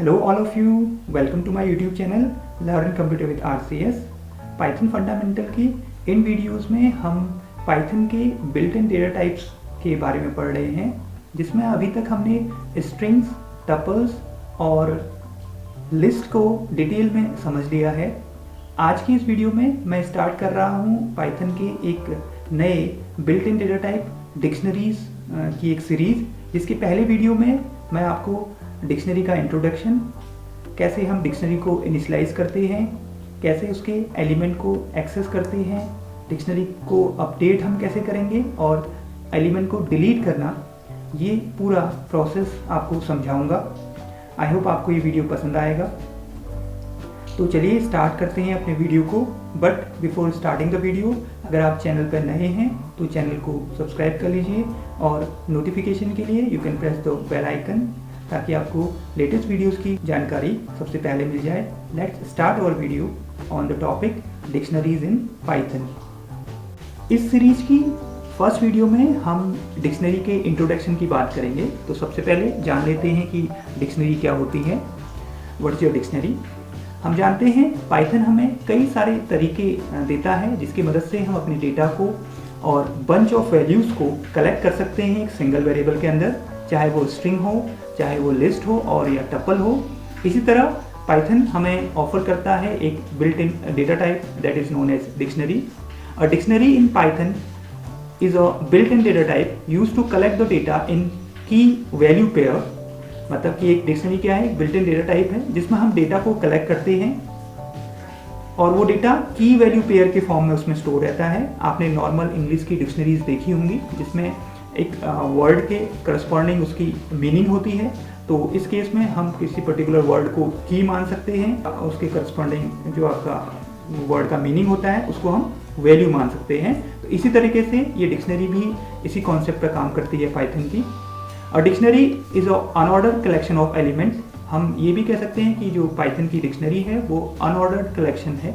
Hello all of you, welcome to my YouTube channel Learn Computer with RCS। Python fundamental की इन videos में हम Python के built in data types के बारे में पढ़ रहे हैं, जिसमें अभी तक हमने स्ट्रिंग्स, टपल्स और लिस्ट को डिटेल में समझ लिया है। आज की इस वीडियो में मैं स्टार्ट कर रहा हूँ पाइथन के एक नए built in data type dictionaries की एक सीरीज़, जिसके पहले वीडियो में मैं आपको डिक्शनरी का इंट्रोडक्शन, कैसे हम डिक्शनरी को इनिशियलाइज करते हैं, कैसे उसके एलिमेंट को एक्सेस करते हैं, डिक्शनरी को अपडेट हम कैसे करेंगे और एलिमेंट को डिलीट करना, ये पूरा प्रोसेस आपको समझाऊंगा। आई होप आपको ये वीडियो पसंद आएगा। तो चलिए स्टार्ट करते हैं अपने वीडियो को। But before starting the video, अगर आप चैनल पर नए हैं तो चैनल को सब्सक्राइब कर लीजिए और नोटिफिकेशन के लिए you can press the bell icon, ताकि आपको लेटेस्ट वीडियोस की जानकारी सबसे पहले मिल जाए। Let's start our video on the topic dictionaries in Python. इस सीरीज की फर्स्ट वीडियो में हम डिक्शनरी के इंट्रोडक्शन की बात करेंगे। तो सबसे पहले जान लेते हैं कि डिक्शनरी क्या होती है। What is your dictionary? हम जानते हैं पाइथन हमें कई सारे तरीके देता है जिसकी मदद से हम अपने डेटा को और बंच ऑफ वैल्यूज़ को कलेक्ट कर सकते हैं एक सिंगल वेरिएबल के अंदर, चाहे वो स्ट्रिंग हो, चाहे वो लिस्ट हो और या टपल हो। इसी तरह पाइथन हमें ऑफर करता है एक built in data type that is known as dictionary. A dictionary in Python is a built in data type use to collect the data in key value pair. मतलब कि एक डिक्शनरी क्या है? एक बिल्ट इन डेटा टाइप है जिसमें हम data को कलेक्ट करते हैं और वो डेटा की वैल्यू पेयर के फॉर्म में उसमें स्टोर रहता है। आपने नॉर्मल इंग्लिश की डिक्शनरीज देखी होंगी जिसमें एक वर्ड के करस्पॉन्डिंग उसकी मीनिंग होती है। तो इस केस में हम किसी पर्टिकुलर वर्ड को की मान सकते हैं, उसके करस्पॉन्डिंग जो आपका वर्ड का मीनिंग होता है उसको हम वैल्यू मान सकते हैं। तो इसी तरीके से ये डिक्शनरी भी इसी कॉन्सेप्ट पर काम करती है पाइथन की। और dictionary is a unordered collection of elements. हम ये भी कह सकते हैं कि जो पाइथन की डिक्शनरी है वो अनऑर्डर्ड कलेक्शन है,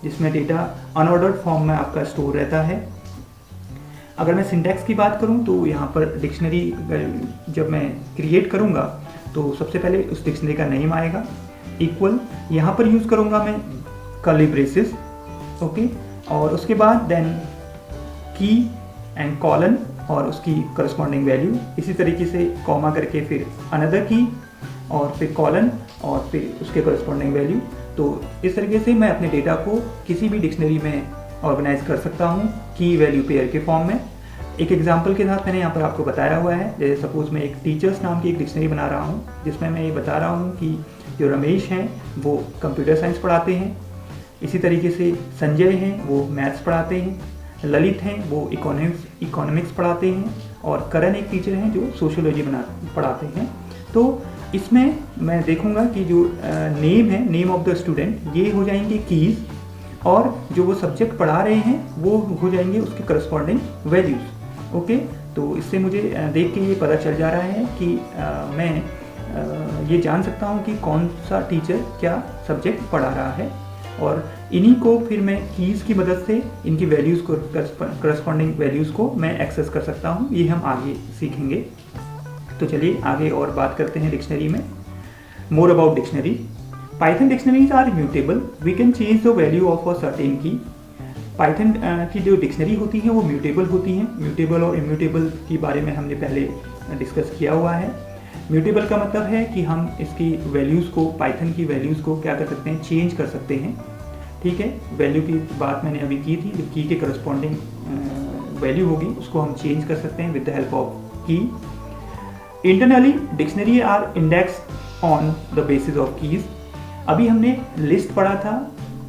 जिसमें डेटा अनऑर्डर्ड फॉर्म में आपका स्टोर रहता है। अगर मैं सिंटैक्स की बात करूं तो यहाँ पर डिक्शनरी जब मैं क्रिएट करूँगा तो सबसे पहले उस डिक्शनरी का नेम आएगा, इक्वल, यहाँ पर यूज़ करूँगा मैं कर्ली ब्रेसेस, ओके, और उसके बाद देन की एंड कॉलन और उसकी करस्पॉन्डिंग वैल्यू, इसी तरीके से कॉमा करके फिर अनदर की और फिर कॉलन और फिर उसके करस्पॉन्डिंग वैल्यू। तो इस तरीके से मैं अपने डेटा को किसी भी डिक्शनरी में ऑर्गेनाइज कर सकता हूँ की वैल्यू पेयर के फॉर्म में। एक एग्जांपल के साथ मैंने यहाँ पर आपको बताया हुआ है। जैसे सपोज मैं एक टीचर्स नाम की एक डिक्शनरी बना रहा हूँ जिसमें मैं ये बता रहा हूँ कि जो रमेश हैं वो कंप्यूटर साइंस पढ़ाते हैं, इसी तरीके से संजय हैं वो मैथ्स पढ़ाते हैं, ललित हैं वो इकोनॉमिक्स पढ़ाते हैं और करण एक टीचर हैं जो सोशियोलॉजी पढ़ाते हैं। तो इसमें मैं देखूंगा कि जो नेम है, नेम ऑफ द स्टूडेंट, ये हो जाएंगे कीज़, और जो वो सब्जेक्ट पढ़ा रहे हैं वो हो जाएंगे उसके करस्पॉन्डिंग वैल्यूज़। ओके, तो इससे मुझे देख के ये पता चल जा रहा है कि मैं ये जान सकता हूँ कि कौन सा टीचर क्या सब्जेक्ट पढ़ा रहा है, और इन्हीं को फिर मैं कीज़ की मदद से इनकी वैल्यूज़ को, करस्पॉन्डिंग वैल्यूज़ को मैं एक्सेस कर सकता हूँ। ये हम आगे सीखेंगे। तो चलिए आगे और बात करते हैं डिक्शनरी में। More about dictionary. Python dictionaries are mutable, we can change the value of a certain key. Python की जो डिक्शनरी होती है वो म्यूटेबल होती हैं। म्यूटेबल और इम्यूटेबल के बारे में हमने पहले डिस्कस किया हुआ है। म्यूटेबल का मतलब है कि हम इसकी वैल्यूज़ को, पाइथन की वैल्यूज़ को क्या कर सकते हैं? चेंज कर सकते हैं। ठीक है, वैल्यू की बात मैंने अभी की थी। जो की के करस्पॉन्डिंग वैल्यू होगी उसको हम चेंज कर सकते हैं with the help of key. Internally dictionary are index on the basis of keys. अभी हमने लिस्ट पढ़ा था,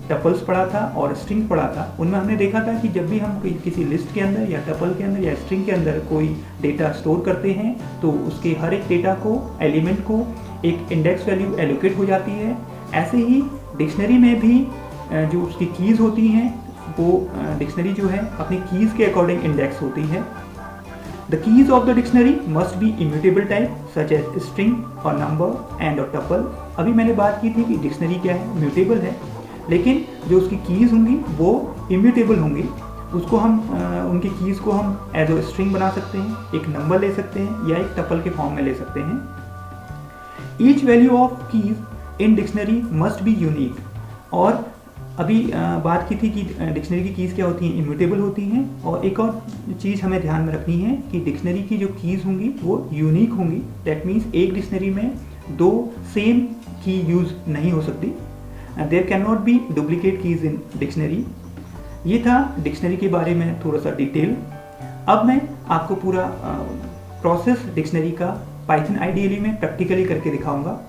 टपल्स पढ़ा था और स्ट्रिंग पढ़ा था। उनमें हमने देखा था कि जब भी हम किसी लिस्ट के अंदर या टपल के अंदर या स्ट्रिंग के अंदर कोई डेटा स्टोर करते हैं तो उसके हर एक डेटा को, एलिमेंट को एक इंडेक्स वैल्यू एलोकेट हो जाती है। ऐसे ही डिक्शनरी में भी जो उसकी कीज़ होती हैं वो डिक्शनरी जो है अपनी कीज़ के अकॉर्डिंग इंडेक्स होती है। The keys of the dictionary must be immutable type such as string or number and or tuple। अभी मैंने बात की थी कि डिक्शनरी क्या है? म्यूटेबल है, लेकिन जो उसकी कीज़ होंगी वो इम्यूटेबल होंगी। उसको हम उनकी कीज़ को हम एज अ स्ट्रिंग बना सकते हैं, एक नंबर ले सकते हैं या एक टपल के फॉर्म में ले सकते हैं। Each value of keys in dictionary must be unique. और अभी बात की थी कि डिक्शनरी की कीज़ क्या होती हैं, इम्यूटेबल होती हैं। और एक और चीज़ हमें ध्यान में रखनी है कि डिक्शनरी की जो कीज़ होंगी वो यूनिक होंगी। दैट मीन्स एक डिक्शनरी में दो सेम की यूज़ नहीं हो सकती। There can not be duplicate keys in dictionary. ये था डिक्शनरी के बारे में थोड़ा सा डिटेल। अब मैं आपको पूरा प्रोसेस डिक्शनरी का पाइथन आईडीएलई में प्रैक्टिकली करके दिखाऊंगा,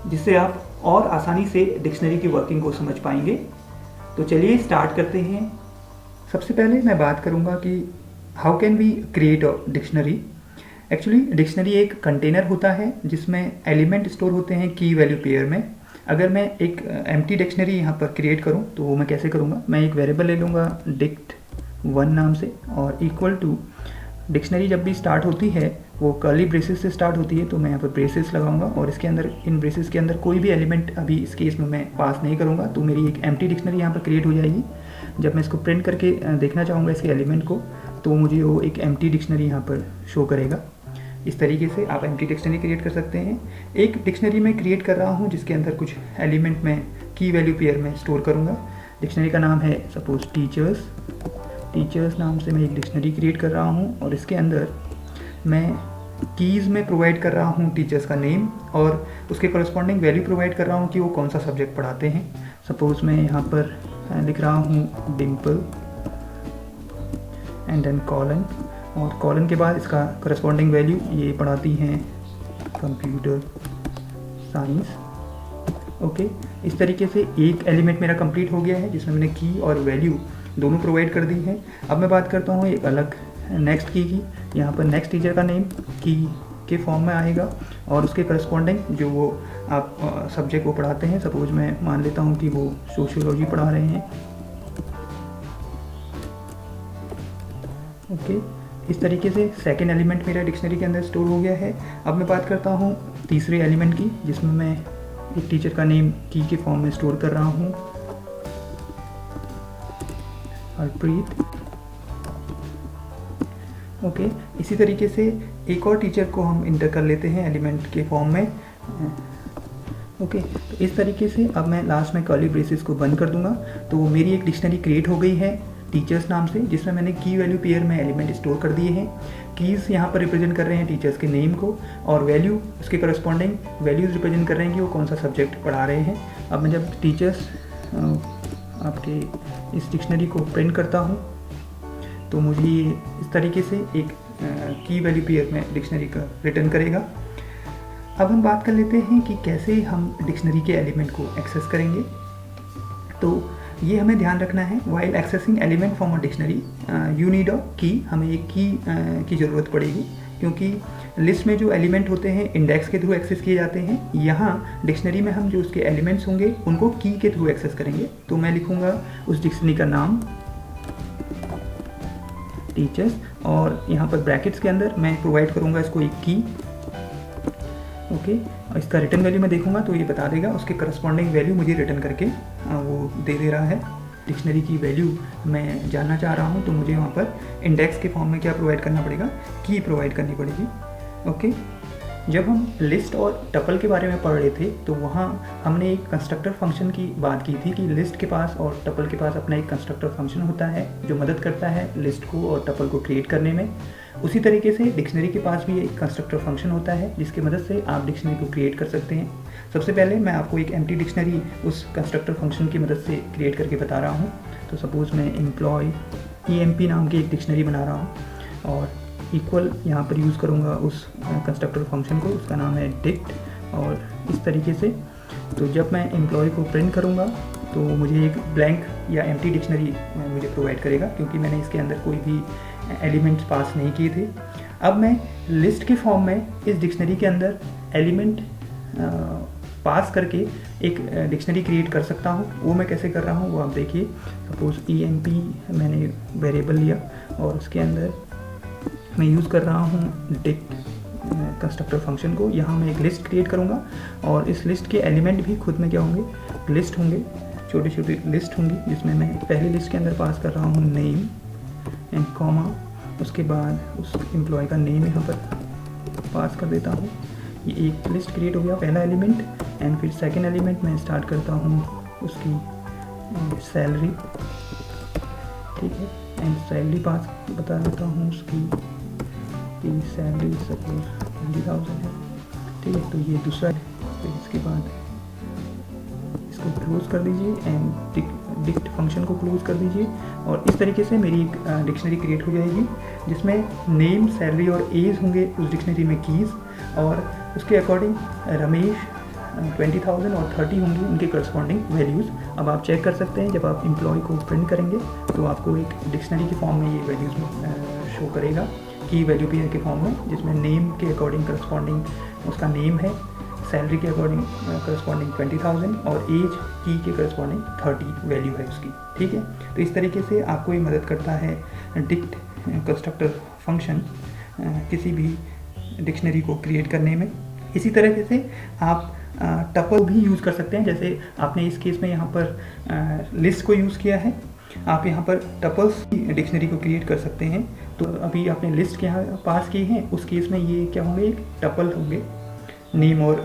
जिससे आप और आसानी से डिक्शनरी की वर्किंग को समझ पाएंगे। तो चलिए स्टार्ट करते हैं। सबसे पहले मैं बात करूंगा कि how can we create a dictionary. Actually dictionary एक कंटेनर होता है जिसमें एलिमेंट स्टोर होते हैं की वैल्यू पेयर में। अगर मैं एक एम्प्टी डिक्शनरी यहाँ पर क्रिएट करूँ तो वो मैं कैसे करूँगा, मैं एक वेरिएबल ले लूँगा dict1 नाम से और इक्वल टू डिक्शनरी जब भी स्टार्ट होती है वो कर्ली ब्रेसेस से स्टार्ट होती है, तो मैं यहाँ पर ब्रेसेस लगाऊंगा और इसके अंदर इन ब्रेसेस के अंदर कोई भी एलिमेंट अभी इस केस में मैं पास नहीं करूँगा, तो मेरी एक एम्प्टी डिक्शनरी यहाँ पर क्रिएट हो जाएगी। जब मैं इसको प्रिंट करके देखना चाहूँगा इसके एलिमेंट को, तो मुझे वो एक एम्प्टी डिक्शनरी यहाँ पर शो करेगा। इस तरीके से आप एम्प्टी डिक्शनरी क्रिएट कर सकते हैं। एक डिक्शनरी में क्रिएट कर रहा हूँ जिसके अंदर कुछ एलिमेंट मैं की वैल्यू पेयर में स्टोर करूँगा। डिक्शनरी का नाम है सपोज टीचर्स नाम से मैं एक डिक्शनरी क्रिएट कर रहा हूँ और इसके अंदर मैं कीज़ में प्रोवाइड कर रहा हूँ टीचर्स का नेम और उसके करस्पॉन्डिंग वैल्यू प्रोवाइड कर रहा हूँ कि वो कौन सा सब्जेक्ट पढ़ाते हैं। सपोज मैं यहाँ पर लिख रहा हूँ डिम्पल एंड देन कॉलन, और कॉलन के बाद इसका करस्पॉन्डिंग वैल्यू ये पढ़ाती हैं कंप्यूटर साइंस। ओके, इस तरीके से एक एलिमेंट मेरा कंप्लीट हो गया है जिसमें मैंने की और वैल्यू दोनों प्रोवाइड कर दी है। अब मैं बात करता हूँ एक अलग नेक्स्ट की। यहाँ पर नेक्स्ट टीचर का नेम की के फॉर्म में आएगा और उसके करस्पॉन्डिंग जो वो आप सब्जेक्ट वो पढ़ाते हैं। सपोज मैं मान लेता हूँ कि वो सोशियोलॉजी पढ़ा रहे हैं। ओके, इस तरीके से सेकेंड एलिमेंट मेरा डिक्शनरी के अंदर स्टोर हो गया है। अब मैं बात करता हूँ तीसरे एलिमेंट की, जिसमें मैं एक टीचर का नेम की के फॉर्म में स्टोर कर रहा हूँ, हरप्रीत। ओके, इसी तरीके से एक और टीचर को हम इंटर कर लेते हैं एलिमेंट के फॉर्म में। ओके, तो इस तरीके से अब मैं लास्ट में कर्ली ब्रेसेस को बंद कर दूंगा, तो मेरी एक डिक्शनरी क्रिएट हो गई है टीचर्स नाम से, जिसमें मैंने की वैल्यू पेयर में एलिमेंट स्टोर कर दिए हैं। कीज़ यहाँ पर रिप्रेजेंट कर रहे हैं टीचर्स के नेम को और वैल्यू उसके करस्पॉन्डिंग वैल्यूज़ रिप्रेजेंट कर रहे हैं कि वो कौन सा सब्जेक्ट पढ़ा रहे हैं। अब मैं जब टीचर्स आपके इस डिक्शनरी को प्रिंट करता हूँ तो मुझे इस तरीके से एक की वैल्यू पेयर में डिक्शनरी का रिटर्न करेगा। अब हम बात कर लेते हैं कि कैसे हम डिक्शनरी के एलिमेंट को एक्सेस करेंगे। तो ये हमें ध्यान रखना है, while accessing element from a dictionary you need a की। हमें एक की ज़रूरत पड़ेगी क्योंकि लिस्ट में जो एलिमेंट होते हैं इंडेक्स के थ्रू एक्सेस किए जाते हैं। यहाँ डिक्शनरी में हम जो उसके एलिमेंट्स होंगे उनको की के थ्रू एक्सेस करेंगे। तो मैं लिखूँगा उस डिक्शनरी का नाम टीचर्स और यहाँ पर ब्रैकेट्स के अंदर मैं प्रोवाइड करूँगा इसको एक की। ओके, और इसका रिटर्न वैल्यू मैं देखूँगा तो ये बता देगा, उसके करस्पॉन्डिंग वैल्यू मुझे रिटर्न करके वो दे रहा है। डिक्शनरी की वैल्यू मैं जानना चाह रहा हूँ तो मुझे वहाँ पर इंडेक्स के फॉर्म में क्या प्रोवाइड करना पड़ेगा, की प्रोवाइड करनी पड़ेगी। ओके, जब हम लिस्ट और टपल के बारे में पढ़ रहे थे तो वहाँ हमने एक कंस्ट्रक्टर फंक्शन की बात की थी कि लिस्ट के पास और टपल के पास अपना एक कंस्ट्रक्टर फंक्शन होता है जो मदद करता है लिस्ट को और टपल को क्रिएट करने में। उसी तरीके से डिक्शनरी के पास भी एक कंस्ट्रक्टर फंक्शन होता है जिसकी मदद से आप डिक्शनरी को क्रिएट कर सकते हैं। सबसे पहले मैं आपको एक एम्प्टी डिक्शनरी उस कंस्ट्रक्टर फंक्शन की मदद से क्रिएट करके बता रहा हूँ। तो सपोज़ मैं एम्प्लॉय EMP नाम की एक डिक्शनरी बना रहा हूँ और इक्वल यहाँ पर यूज़ करूँगा उस कंस्ट्रक्टर फंक्शन को, उसका नाम है डिक्ट। और इस तरीके से तो जब मैं एम्प्लॉय को प्रिंट करूँगा तो मुझे एक ब्लैंक या एम्प्टी डिक्शनरी मुझे प्रोवाइड करेगा क्योंकि मैंने इसके अंदर कोई भी एलिमेंट्स पास नहीं किए थे। अब मैं लिस्ट के फॉर्म में इस डिक्शनरी के अंदर एलिमेंट पास करके एक डिक्शनरी क्रिएट कर सकता हूँ। वो मैं कैसे कर रहा हूँ वो आप देखिए। सपोज़ EMP मैंने वेरिएबल लिया और उसके अंदर मैं यूज़ कर रहा हूँ डिक्ट कंस्ट्रक्टर फंक्शन को। यहाँ मैं एक लिस्ट क्रिएट करूँगा और इस लिस्ट के एलिमेंट भी खुद में क्या होंगे, लिस्ट होंगे, छोटे छोटे लिस्ट होंगी, जिसमें मैं पहली लिस्ट के अंदर पास कर रहा हूँ नेम एंड कॉमा, उसके बाद उस एम्प्लॉय का नेम यहाँ पर पास कर देता हूँ। ये एक लिस्ट क्रिएट हो गया पहला एलिमेंट। एंड फिर सेकेंड एलिमेंट मैं स्टार्ट करता हूँ उसकी सैलरी, ठीक है। एंड सैलरी पास बता देता हूँ उसकी कि सैलरी सपोज 20,000 है, ठीक है। तो ये दूसरा है। तो इसके बाद इसको क्लोज कर दीजिए एंड डिक्ट फंक्शन को क्लोज कर दीजिए। और इस तरीके से मेरी एक डिक्शनरी क्रिएट हो जाएगी जिसमें नेम, सैलरी और एज होंगे उस डिक्शनरी में कीज़, और उसके अकॉर्डिंग रमेश 20,000 और 30 होंगी उनके करस्पॉन्डिंग वैल्यूज़। अब आप चेक कर सकते हैं जब आप एम्प्लॉय को प्रिंट करेंगे तो आपको एक डिक्शनरी के फॉर्म में ये वैल्यूज़ शो करेगा, की वैल्यू पेयर के फॉर्म में, जिसमें नेम के अकॉर्डिंग करस्पॉन्डिंग उसका नेम है, सैलरी के अकॉर्डिंग करस्पॉन्डिंग 20,000 और एज की के करस्पॉन्डिंग 30 वैल्यू है उसकी, ठीक है। तो इस तरीके से आपको ये मदद करता है डिक्ट कंस्ट्रक्टर फंक्शन किसी भी डिक्शनरी को क्रिएट करने में। इसी तरीके से आप टपल भी यूज़ कर सकते हैं। जैसे आपने इस केस में यहाँ पर लिस्ट को यूज़ किया है, आप यहाँ पर टपल्स की डिक्शनरी को क्रिएट कर सकते हैं। तो अभी आपने लिस्ट के यहाँ पास किए हैं, उस केस में ये क्या होंगे, एक टपल होंगे। नेम और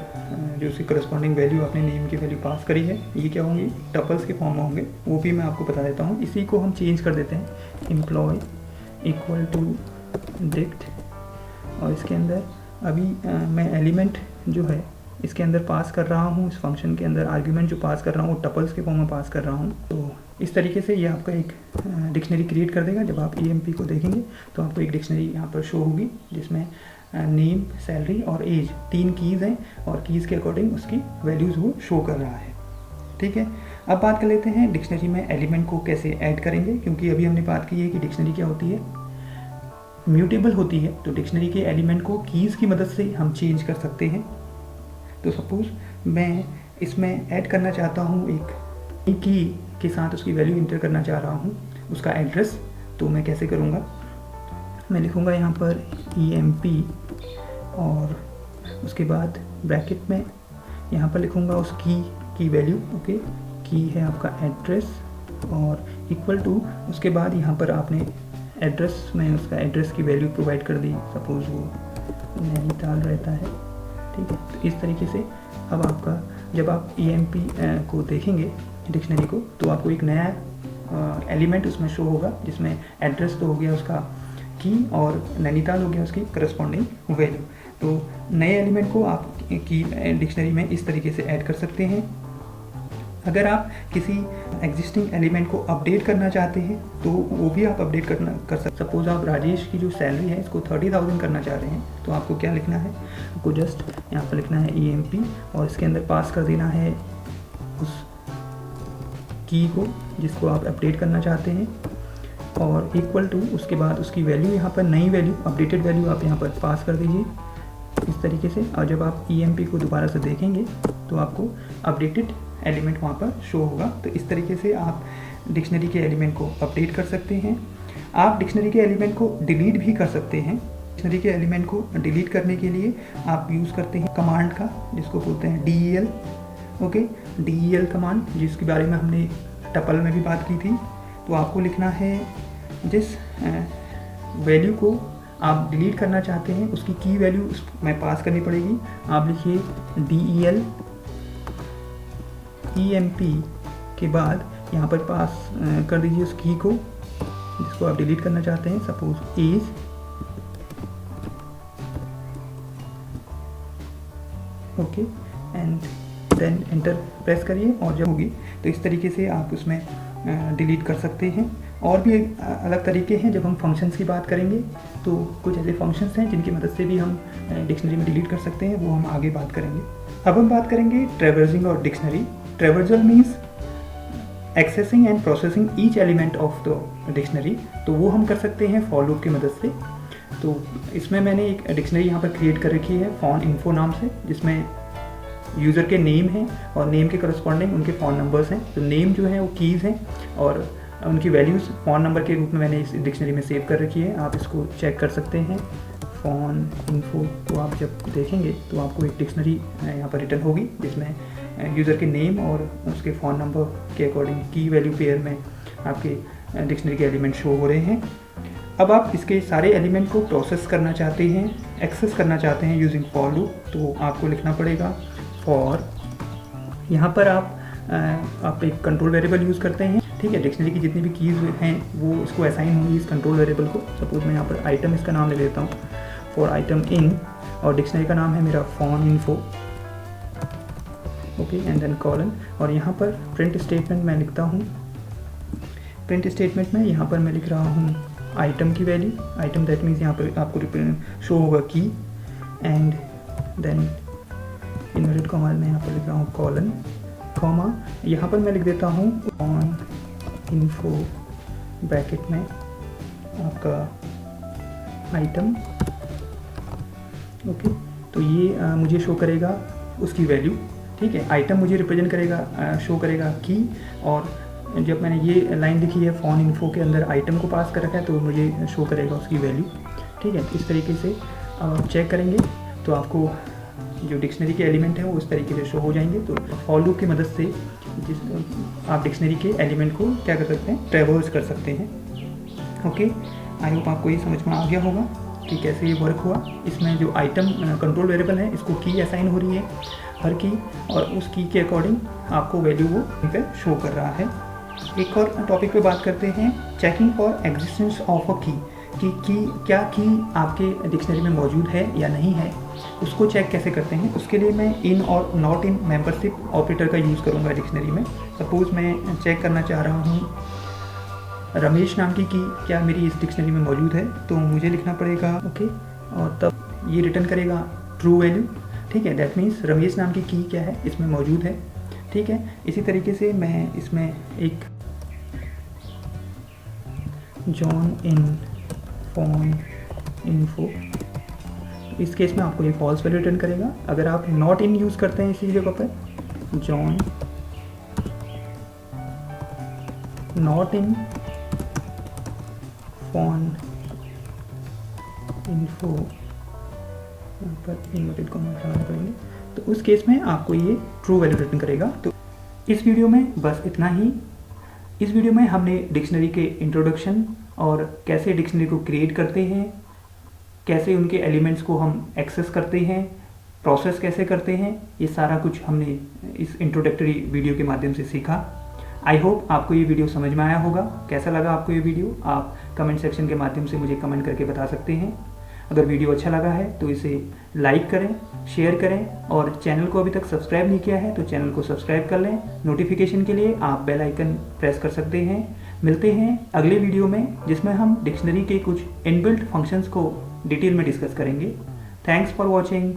जो उसकी करस्पॉन्डिंग वैल्यू आपने नेम की वैल्यू पास करी है, ये क्या होंगी, टपल्स के फॉर्म में होंगे। वो भी मैं आपको बता देता हूँ। इसी को हम चेंज कर देते हैं, एम्प्लॉय इक्वल टू डिक्ट, और इसके अंदर अभी मैं एलिमेंट जो है इसके अंदर पास कर रहा हूँ, इस फंक्शन के अंदर आर्ग्यूमेंट जो पास कर रहा हूँ वो टपल्स के फॉर्म में पास कर रहा हूँ। तो इस तरीके से ये आपका एक डिक्शनरी क्रिएट कर देगा। जब आप EMP को देखेंगे तो आपको एक डिक्शनरी यहाँ पर शो होगी जिसमें नेम, सैलरी और एज 3 कीज़ हैं, और कीज़ के अकॉर्डिंग उसकी वैल्यूज़ वो शो कर रहा है, ठीक है। अब बात कर लेते हैं डिक्शनरी में एलिमेंट को कैसे ऐड करेंगे, क्योंकि अभी हमने बात की है कि डिक्शनरी क्या होती है, म्यूटेबल होती है। तो डिक्शनरी के एलिमेंट को कीज़ की मदद से हम चेंज कर सकते हैं। तो सपोज़ मैं इसमें ऐड करना चाहता हूँ एक की के साथ उसकी वैल्यू इंटर करना चाह रहा हूँ, उसका एड्रेस। तो मैं कैसे करूँगा, मैं लिखूँगा यहाँ पर EMP और उसके बाद ब्रैकेट में यहाँ पर लिखूँगा उस की वैल्यू, ओके। की है आपका एड्रेस और इक्वल टू, उसके बाद यहाँ पर आपने एड्रेस में उसका एड्रेस की वैल्यू प्रोवाइड कर दी। सपोज़ वो नैनीताल रहता है, ठीक है। तो इस तरीके से अब आपका जब आप EMP को देखेंगे डिक्शनरी को, तो आपको एक नया एलिमेंट उसमें शो होगा जिसमें एड्रेस तो हो गया उसका की और नैनीताल हो गया उसकी करस्पॉन्डिंग वैल्यू। तो नए एलिमेंट को आप की डिक्शनरी में इस तरीके से ऐड कर सकते हैं। अगर आप किसी एग्जिस्टिंग एलिमेंट को अपडेट करना चाहते हैं तो वो भी आप अपडेट कर सकते। सपोज आप राजेश की जो सैलरी है इसको 30,000 करना चाह रहे हैं, तो आपको क्या लिखना है, आपको जस्ट यहाँ पर लिखना है EMP और इसके अंदर पास कर देना है उस की को जिसको आप अपडेट करना चाहते हैं, और इक्वल टू, उसके बाद उसकी वैल्यू यहाँ पर नई वैल्यू, अपडेटेड वैल्यू आप यहाँ पर पास कर दीजिए इस तरीके से। और जब आप EMP को दोबारा से देखेंगे तो आपको अपडेटेड एलिमेंट वहाँ पर शो होगा। तो इस तरीके से आप डिक्शनरी के एलिमेंट को अपडेट कर सकते हैं। आप डिक्शनरी के एलिमेंट को डिलीट भी कर सकते हैं। डिक्शनरी के एलिमेंट को डिलीट करने के लिए आप यूज़ करते हैं कमांड का, जिसको बोलते हैं DEL, ओके। DEL कमांड, जिसके बारे में हमने टपल में भी बात की थी। तो आपको लिखना है जिस वैल्यू को आप डिलीट करना चाहते हैं उसकी की वैल्यू उसमें पास करनी पड़ेगी। आप लिखिए DEL EMP के बाद यहाँ पर पास कर दीजिए उस की को जिसको आप डिलीट करना चाहते हैं, suppose age, okay. And then enter press करिए और जब होगी तो इस तरीके से आप उसमें डिलीट कर सकते हैं। और भी अलग तरीके हैं। जब हम फंक्शंस की बात करेंगे तो कुछ ऐसे फंक्शंस हैं जिनकी मदद से भी हम डिक्शनरी में डिलीट कर सकते हैं, वो हम आगे बात करेंगे। अब हम बात करेंगे ट्रैवर्सिंग और dictionary. Traversal means accessing and processing each element of the dictionary. तो वो हम कर सकते हैं फॉर लूप की मदद से। तो इसमें मैंने एक डिक्शनरी यहाँ पर क्रिएट कर रखी है फ़ॉन इन्फो नाम से, जिसमें यूज़र के नेम हैं और नेम के करस्पॉन्डिंग उनके फ़ोन नंबर्स हैं। तो नेम जो है वो कीज़ हैं और उनकी वैल्यूज़ फ़ोन नंबर के रूप में मैंने इस डिक्शनरी में सेव कर रखी है। आप इसको चेक कर सकते हैं, फ़ोन इन्फो। तो आप जब देखेंगे तो आपको एक डिक्शनरी यहाँ पर रिटर्न होगी जिसमें यूज़र के नेम और उसके फ़ोन नंबर के अकॉर्डिंग की वैल्यू पेयर में आपके डिक्शनरी के एलिमेंट शो हो रहे हैं। अब आप इसके सारे एलिमेंट को प्रोसेस करना चाहते हैं, एक्सेस करना चाहते हैं यूजिंग फॉर लूप, तो आपको लिखना पड़ेगा फॉर। यहाँ पर आप एक कंट्रोल वेरिएबल यूज़ करते हैं, ठीक है। डिक्शनरी की जितनी भी कीज़ हैं वो इसको असाइन होंगी इस कंट्रोल वेरिएबल को। सपोज मैं यहाँ पर आइटम इसका नाम ले लेता हूँ, फॉर आइटम इन, और डिक्शनरी का नाम है मेरा phone info, okay, and then colon. और यहाँ पर प्रिंट स्टेटमेंट मैं लिखता हूँ। प्रिंट स्टेटमेंट में यहाँ पर मैं लिख रहा हूँ आइटम की वैल्यू, आइटम दैट मीन्स यहाँ पर आपको शो होगा की, एंड देन इनवर्टेड कॉमा में यहाँ पर लिख रहा हूँ कॉलन, कॉमा यहाँ पर मैं लिख देता हूँ ऑन इन्फो ब्रैकेट में आपका आइटम, ओके। तो ये मुझे शो करेगा उसकी वैल्यू, ठीक है। आइटम मुझे रिप्रेजेंट करेगा, शो करेगा की, और जब मैंने ये लाइन लिखी है फॉन इन्फो के अंदर आइटम को पास कर रखा है तो मुझे शो करेगा उसकी वैल्यू, ठीक है। इस तरीके से आप चेक करेंगे तो आपको जो डिक्शनरी के एलिमेंट हैं वो इस तरीके से शो हो जाएंगे। तो फॉर लूप की मदद से आप डिक्शनरी के एलिमेंट को क्या कर सकते हैं, ट्रेवर्स कर सकते हैं, ओके। आई होप आपको ये समझ में आ गया होगा कि कैसे ये वर्क हुआ। इसमें जो आइटम कंट्रोल वेरिएबल है इसको की असाइन हो रही है हर की, और उस की के अकॉर्डिंग आपको वैल्यू वो यहाँ पे शो कर रहा है। एक और टॉपिक पे बात करते हैं, checking for existence of a की क्या की आपके डिक्शनरी में मौजूद है या नहीं है, उसको चेक कैसे करते हैं। उसके लिए मैं इन और नॉट इन मेंबरशिप ऑपरेटर का यूज़ करूँगा डिक्शनरी में। सपोज़ मैं चेक करना चाह रहा हूँ रमेश नाम की क्या मेरी इस डिक्शनरी में मौजूद है, तो मुझे लिखना पड़ेगा ओके, और तब ये रिटर्न करेगा ट्रू वैल्यू, ठीक है। दैट मीन्स रमेश नाम की क्या है इसमें मौजूद है, ठीक है। इसी तरीके से मैं इसमें एक जॉन इन फॉन इन्फो, इस केस में आपको ये फॉल्स वैल्यू रिटर्न करेगा। अगर आप नॉट इन यूज़ करते हैं इसी जगह पर, John not in phone info, यहाँ पर इन्वर्टेड कॉमा लगाने पड़ेंगे, तो उस केस में आपको ये ट्रू वैल्यू रिटर्न करेगा। तो इस वीडियो में बस इतना ही। इस वीडियो में हमने डिक्शनरी के इंट्रोडक्शन और कैसे डिक्शनरी को क्रिएट करते हैं, कैसे उनके एलिमेंट्स को हम एक्सेस करते हैं, प्रोसेस कैसे करते हैं, ये सारा कुछ हमने इस इंट्रोडक्टरी वीडियो के माध्यम से सीखा। आई होप आपको ये वीडियो समझ में आया होगा। कैसा लगा आपको ये वीडियो, आप कमेंट सेक्शन के माध्यम से मुझे कमेंट करके बता सकते हैं। अगर वीडियो अच्छा लगा है तो इसे लाइक करें, शेयर करें, और चैनल को अभी तक सब्सक्राइब नहीं किया है तो चैनल को सब्सक्राइब कर लें। नोटिफिकेशन के लिए आप बेल आइकन प्रेस कर सकते हैं। मिलते हैं अगले वीडियो में जिसमें हम डिक्शनरी के कुछ इनबिल्ट फंक्शंस को डिटेल में डिस्कस करेंगे। Thanks for watching.